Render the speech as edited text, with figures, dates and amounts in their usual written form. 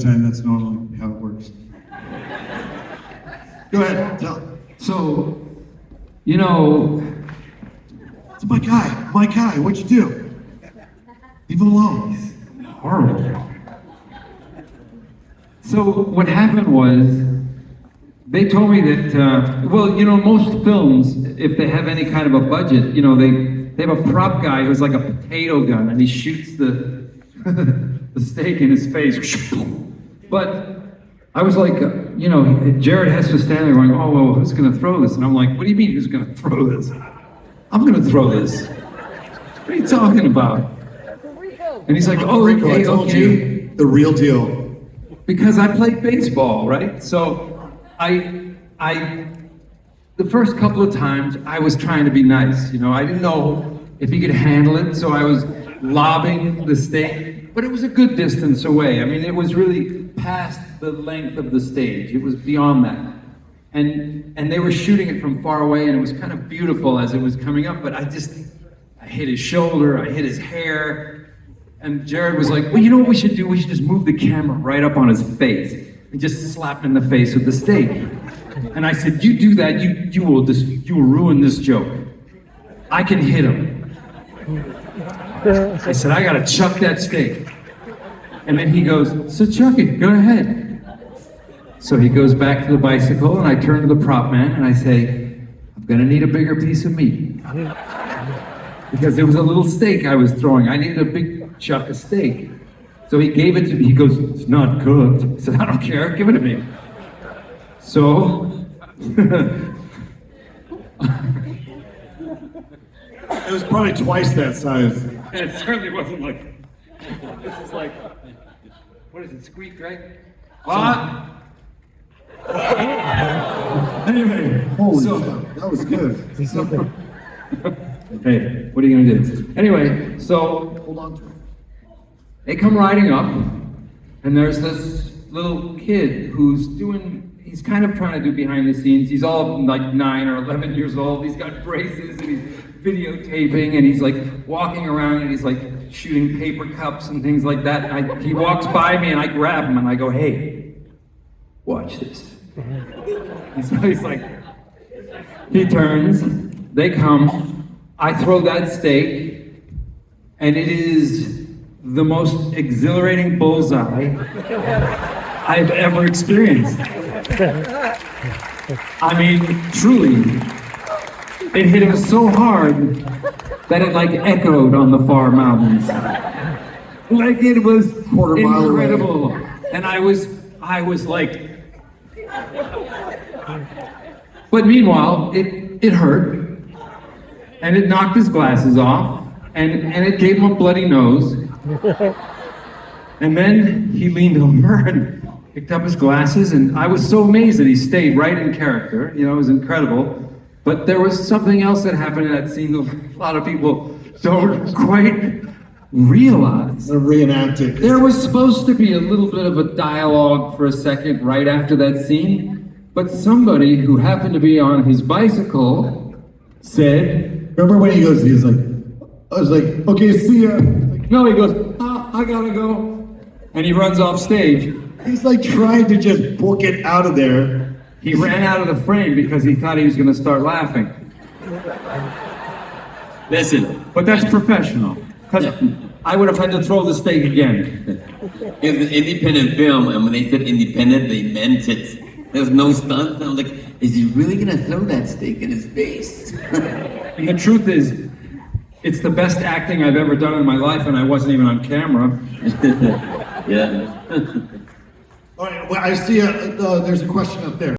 Time, that's normally how it works. Go ahead, tell. So, you know, It's my guy, what'd you do? Leave him alone. horrible. So what happened was, they told me that, well, you know, most films, if they have any kind of a budget, you know, they have a prop guy who's like a potato gun, and he shoots the the steak in his face. But I was like, you know, Jared has to stand there going, oh, well, who's going to throw this? And I'm like, what do you mean who's going to throw this? I'm going to throw this. What are you talking about? Rico. And he's like, oh, Rico, okay, I told okay. you, the real deal. Because I played baseball, right? So the first couple of times I was trying to be nice. You know, I didn't know if he could handle it, so I was lobbing the steak, but it was a good distance away. I mean, it was really past the length of the stage. It was beyond that. And they were shooting it from far away, and it was kind of beautiful as it was coming up, but I hit his shoulder, I hit his hair, and Jared was like, well, you know what we should do? We should just move the camera right up on his face and just slap him in the face with the steak. And I said, you do that, you will ruin this joke. I can hit him. I said, I gotta chuck that steak. And then he goes, so chuck it, go ahead. So he goes back to the bicycle, and I turn to the prop man and I say, I'm gonna need a bigger piece of meat. Because there was a little steak I was throwing. I needed a big chuck of steak. So he gave it to me. He goes, it's not cooked. I said, I don't care, give it to me. So, It was probably twice that size. it certainly wasn't like, this is like, what is it, squeak, right? What? Anyway, Holy so, shit, that was good. hey, what are you gonna do? Anyway, so Hold on to it. they come riding up, and there's this little kid he's kind of trying to do behind the scenes. He's all like 9 or 11 years old. He's got braces, and he's videotaping, and he's like walking around, and he's like shooting paper cups and things like that. And he walks by me, and I grab him, and I go, hey, watch this. And so he's like, he turns, they come, I throw that steak, and it is the most exhilarating bullseye I've ever experienced. I mean, truly, it hit him so hard that it like echoed on the far mountains. Like it was Quarter mile away. incredible. And I was like, but meanwhile, it hurt, and it knocked his glasses off, and it gave him a bloody nose. And then he leaned over and picked up his glasses, and I was so amazed that he stayed right in character. You know, it was incredible. But there was something else that happened in that scene that a lot of people don't quite realize. A reenacted. There was supposed to be a little bit of a dialogue for a second right after that scene, but somebody who happened to be on his bicycle said, Remember when he was like, I was like, okay, see ya. no, he goes, I gotta go. And he runs off stage. He's like trying to just book it out of there. He ran out of the frame because he thought he was gonna start laughing. Listen, But that's professional. Because I would have had to throw the steak again. it's an independent film, and when they said independent, they meant it. There's no stunts. I'm like, is he really gonna throw that steak in his face? And the truth is, it's the best acting I've ever done in my life, and I wasn't even on camera. Yeah. All right, well, I see there's a question up there.